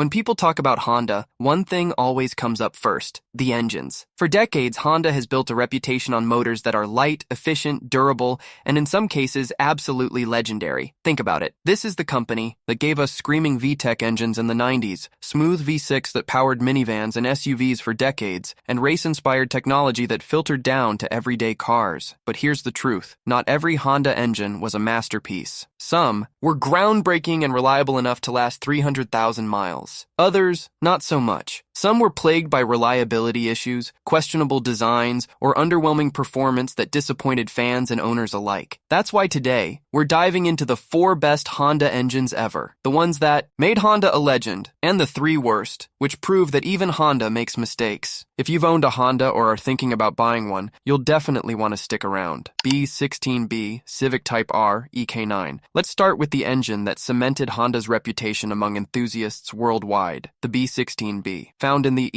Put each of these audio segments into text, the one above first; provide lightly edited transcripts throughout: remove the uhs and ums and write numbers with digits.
When people talk about Honda, one thing always comes up first: the engines. For decades, Honda has built a reputation on motors that are light, efficient, durable, and in some cases, absolutely legendary. Think about it. This is the company that gave us screaming VTEC engines in the 90s, smooth V6 that powered minivans and SUVs for decades, and race-inspired technology that filtered down to everyday cars. But here's the truth. Not every Honda engine was a masterpiece. Some were groundbreaking and reliable enough to last 300,000 miles. Others, not so much. Some were plagued by reliability issues, questionable designs, or underwhelming performance that disappointed fans and owners alike. That's why today, we're diving into the 4 best Honda engines ever. The ones that made Honda a legend, and the 3 worst, which prove that even Honda makes mistakes. If you've owned a Honda or are thinking about buying one, you'll definitely want to stick around. B16B, Civic Type R, EK9. Let's start with the engine that cemented Honda's reputation among enthusiasts worldwide, the B16B. Found in the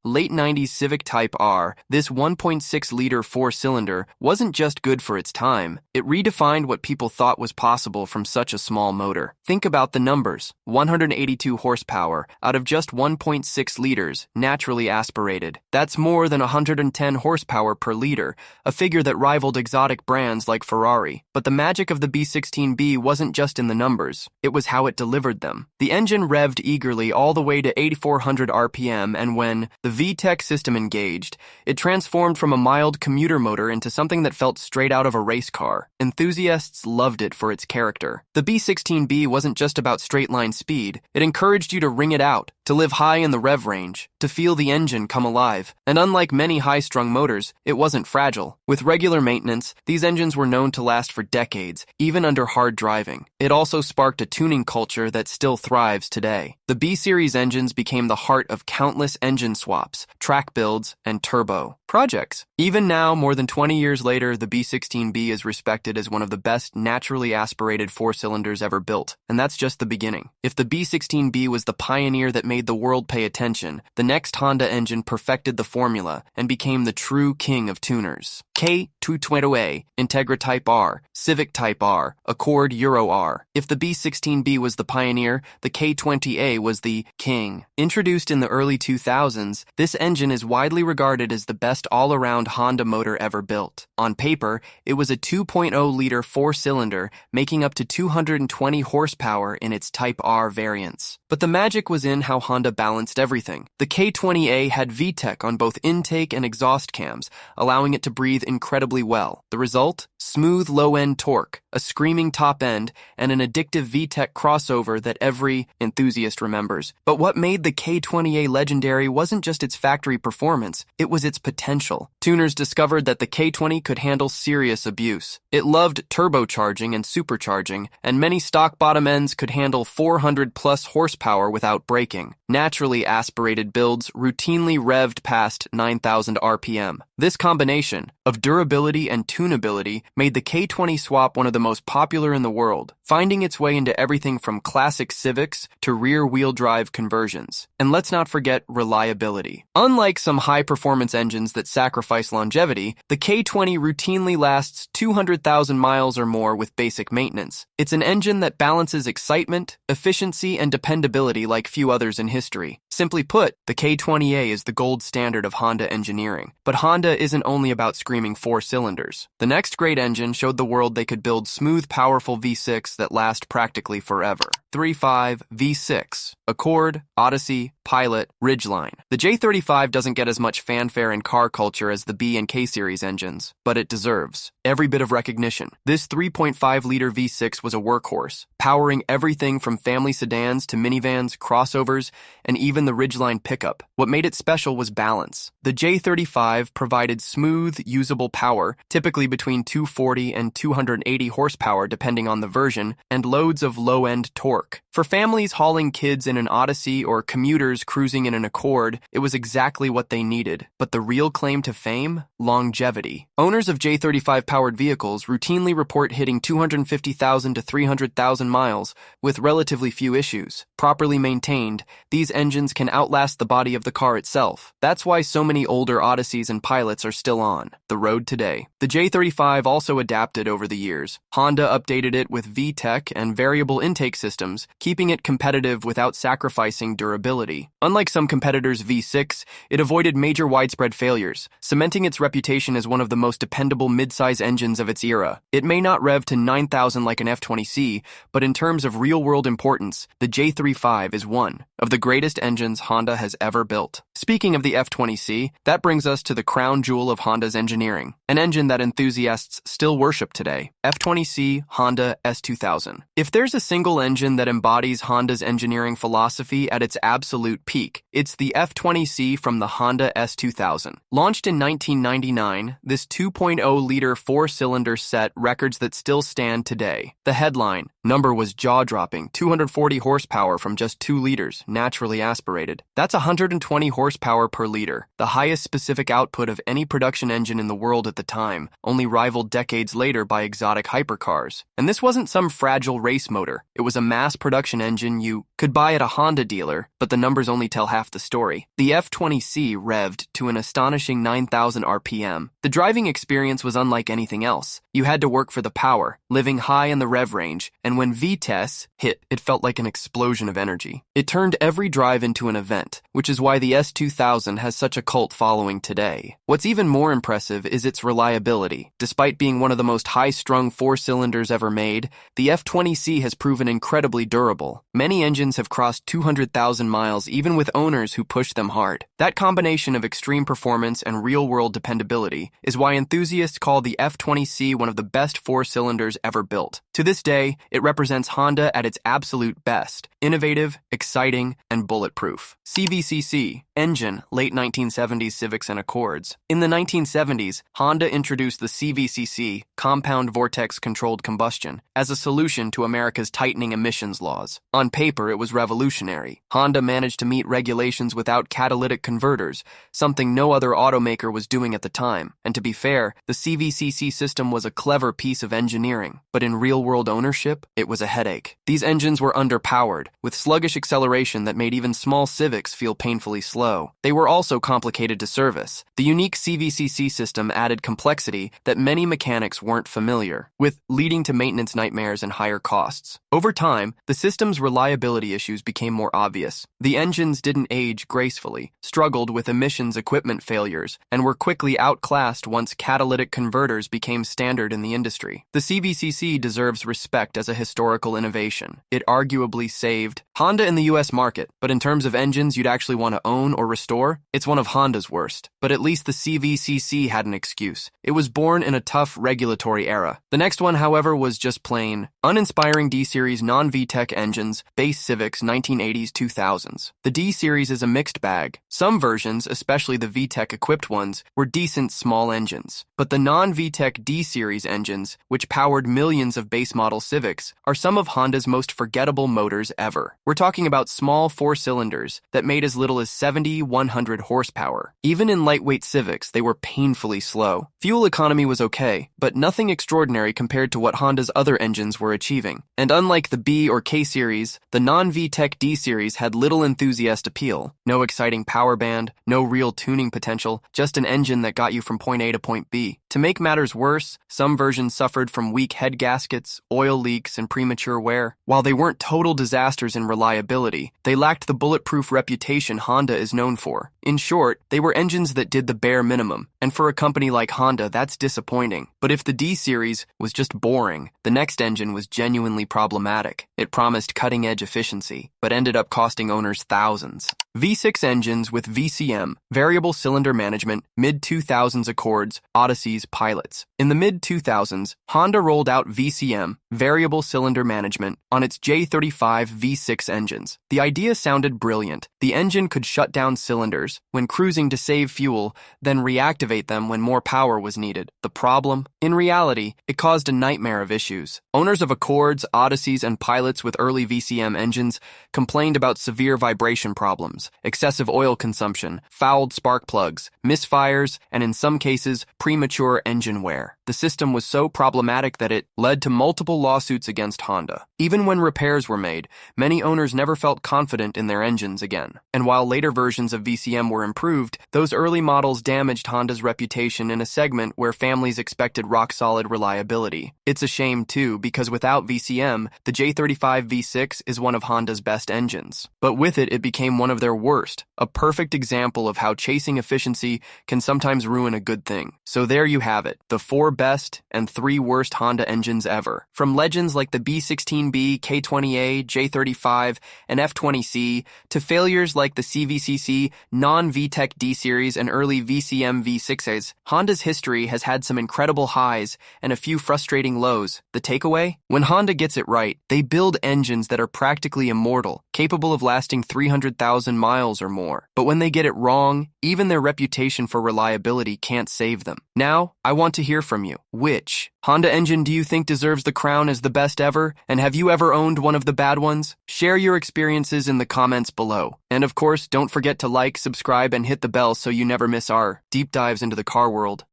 late 90s Civic Type R, this 1.6-liter 4-cylinder wasn't just good for its time, it redefined what people thought was possible from such a small motor. Think about the numbers: 182 horsepower out of just 1.6 liters, naturally aspirated. That's more than 110 horsepower per liter, a figure that rivaled exotic brands like Ferrari. But the magic of the B16B wasn't just in the numbers, it was how it delivered them. The engine revved eagerly all the way to 8,400 RPM, and when the VTEC system engaged, it transformed from a mild commuter motor into something that felt straight out of a race car. Enthusiasts loved it for its character. The B16B wasn't just about straight-line speed, it encouraged you to ring it out, to live high in the rev range, to feel the engine come alive. And unlike many high-strung motors, it wasn't fragile. With regular maintenance, these engines were known to last for decades, even under hard driving. It also sparked a tuning culture that still thrives today. The B-Series engines became the heart of countless engine swaps, track builds, and turbo projects. Even now, more than 20 years later, the B16B is respected as one of the best naturally aspirated 4-cylinders ever built, and that's just the beginning. If the B16B was the pioneer that made the world pay attention, the next Honda engine perfected the formula and became the true king of tuners. K220A, Integra Type R, Civic Type R, Accord Euro R. If the B16B was the pioneer, the K20A was the king. Introduced in the early 2000s, this engine is widely regarded as the best all-around Honda motor ever built. On paper, it was a 2.0-liter 4-cylinder, making up to 220 horsepower in its Type R variants. But the magic was in how Honda balanced everything. The K20A had VTEC on both intake and exhaust cams, allowing it to breathe incredibly well. The result? Smooth low-end torque, a screaming top end, and an addictive VTEC crossover that every enthusiast remembers. But what made the K20A legendary wasn't just its factory performance, it was its potential. Tuners discovered that the K20 could handle serious abuse. It loved turbocharging and supercharging, and many stock bottom ends could handle 400-plus horsepower without braking. Naturally aspirated builds routinely revved past 9,000 RPM. This combination of durability and tunability made the K20 swap one of the most popular in the world, finding its way into everything from classic Civics to rear-wheel drive conversions. And let's not forget reliability. Unlike some high-performance engines that sacrifice longevity, the K20 routinely lasts 200,000 miles or more with basic maintenance. It's an engine that balances excitement, efficiency, and dependability like few others in history. Simply put, the K20A is the gold standard of Honda engineering. But Honda isn't only about screaming 4 cylinders. The next great engine showed the world they could build smooth, powerful V6 that last practically forever. 3.5 V6, Accord, Odyssey, Pilot, Ridgeline. The J35 doesn't get as much fanfare in car culture as the B and K series engines, but it deserves every bit of recognition. This 3.5-liter V6 was a workhorse, powering everything from family sedans to minivans, crossovers, and even the Ridgeline pickup. What made it special was balance. The J35 provided smooth, usable power, typically between 240 and 280 horsepower depending on the version, and loads of low-end torque. For families hauling kids in an Odyssey or commuters cruising in an Accord, it was exactly what they needed. But the real claim to fame? Longevity. Owners of J35-powered vehicles routinely report hitting 250,000 to 300,000 miles with relatively few issues. Properly maintained, these engines can outlast the body of the car itself. That's why so many older Odysseys and Pilots are still on the road today. The J35 also adapted over the years. Honda updated it with VTEC and variable intake systems systems, keeping it competitive without sacrificing durability. Unlike some competitors' V6, it avoided major widespread failures, cementing its reputation as one of the most dependable mid-size engines of its era. It may not rev to 9,000 like an F20C, but in terms of real-world importance, the J35 is one of the greatest engines Honda has ever built. Speaking of the F20C, that brings us to the crown jewel of Honda's engineering, an engine that enthusiasts still worship today, F20C Honda S2000. If there's a single engine that embodies Honda's engineering philosophy at its absolute peak, it's the F20C from the Honda S2000. Launched in 1999, this 2.0-liter four-cylinder set records that still stand today. The headline number was jaw-dropping, 240 horsepower from just 2 liters, naturally aspirated. That's 120 horsepower per liter, the highest specific output of any production engine in the world at the time, only rivaled decades later by exotic hypercars. And this wasn't some fragile race motor. It was a mass production engine you could buy at a Honda dealer, but the numbers only tell half the story. The F20C revved to an astonishing 9,000 RPM. The driving experience was unlike anything else. You had to work for the power, living high in the rev range, and when VTEC hit, it felt like an explosion of energy. It turned every drive into an event, which is why the S2000 has such a cult following today. What's even more impressive is its reliability. Despite being one of the most high-strung four-cylinders ever made, the F20C has proven incredibly durable. Many engines have crossed 200,000 miles even with owners who push them hard. That combination of extreme performance and real-world dependability is why enthusiasts call the F20C one of the best four-cylinders ever built. To this day, it represents Honda at its absolute best, innovative, exciting, and bulletproof. CVCC, engine, late 1970s Civics and Accords. In the 1970s, Honda introduced the CVCC, compound vortex controlled combustion, as a solution to America's tightening emissions laws. On paper, it was revolutionary. Honda managed to meet regulations without catalytic converters, something no other automaker was doing at the time. And to be fair, the CVCC system was a clever piece of engineering, but in real-world ownership, it was a headache. These engines were underpowered, with sluggish acceleration that made even small Civics feel painfully slow. They were also complicated to service. The unique CVCC system added complexity that many mechanics weren't familiar with, leading to maintenance nightmares and higher costs. Over time, the system's reliability issues became more obvious. The engines didn't age gracefully, struggled with emissions equipment failures, and were quickly outclassed once catalytic converters became standard in the industry. The CVCC deserves respect as a historical innovation. It arguably saved Honda in the US market, but in terms of engines you'd actually want to own or restore, it's one of Honda's worst. But at least the CVCC had an excuse. It was born in a tough regulatory era. The next one, however, was just plain uninspiring D-Series non-VTEC engines, base Civics 1980s 2000s. The D-Series is a mixed bag. Some versions, especially the VTEC-equipped ones, were decent small engines. But the non-VTEC D-Series engines, which powered millions of base model Civics, are some of Honda's most forgettable motors ever. We're talking about small four-cylinders that made as little as 70-100 horsepower. Even in lightweight Civics, they were painfully slow. Fuel economy was okay, but nothing extraordinary compared to what Honda's other engines were achieving. And unlike the B or K series, the non-VTEC D series had little enthusiast appeal. No exciting power band, no real tuning potential, just an engine that got you from point A to point B. To make matters worse, some versions suffered from weak head gaskets, oil leaks, and premature wear. While they weren't total disasters in reliability, they lacked the bulletproof reputation Honda is known for. In short, they were engines that did the bare minimum, and for a company like Honda, that's disappointing. But if the D-Series was just boring, the next engine was genuinely problematic. It promised cutting-edge efficiency, but ended up costing owners thousands. V6 engines with VCM, variable cylinder management, mid-2000s Accords, Odysseys, Pilots. In the mid-2000s, Honda rolled out VCM, variable cylinder management, on its J35 V6 engines. The idea sounded brilliant. The engine could shut down cylinders when cruising to save fuel, then reactivate them when more power was needed. The problem? In reality, it caused a nightmare of issues. Owners of Accords, Odysseys, and Pilots with early VCM engines complained about severe vibration problems. problems: excessive oil consumption, fouled spark plugs, misfires, and in some cases, premature engine wear. The system was so problematic that it led to multiple lawsuits against Honda. Even when repairs were made, many owners never felt confident in their engines again. And while later versions of VCM were improved, those early models damaged Honda's reputation in a segment where families expected rock-solid reliability. It's a shame, too, because without VCM, the J35 V6 is one of Honda's best engines. But with it, it became one of their worst, a perfect example of how chasing efficiency can sometimes ruin a good thing. So there you have it, the 4 best and 3 worst Honda engines ever. From legends like the B16B, K20A, J35, and F20C, to failures like the CVCC, non-VTEC D-Series, and early VCM V6s, Honda's history has had some incredible highs and a few frustrating lows. The takeaway? When Honda gets it right, they build engines that are practically immortal, capable of lasting 300,000 miles or more. But when they get it wrong, even their reputation for reliability can't save them. Now, I want to hear from you. Which Honda engine do you think deserves the crown as the best ever? And have you ever owned one of the bad ones? Share your experiences in the comments below. And of course, don't forget to like, subscribe, and hit the bell so you never miss our deep dives into the car world.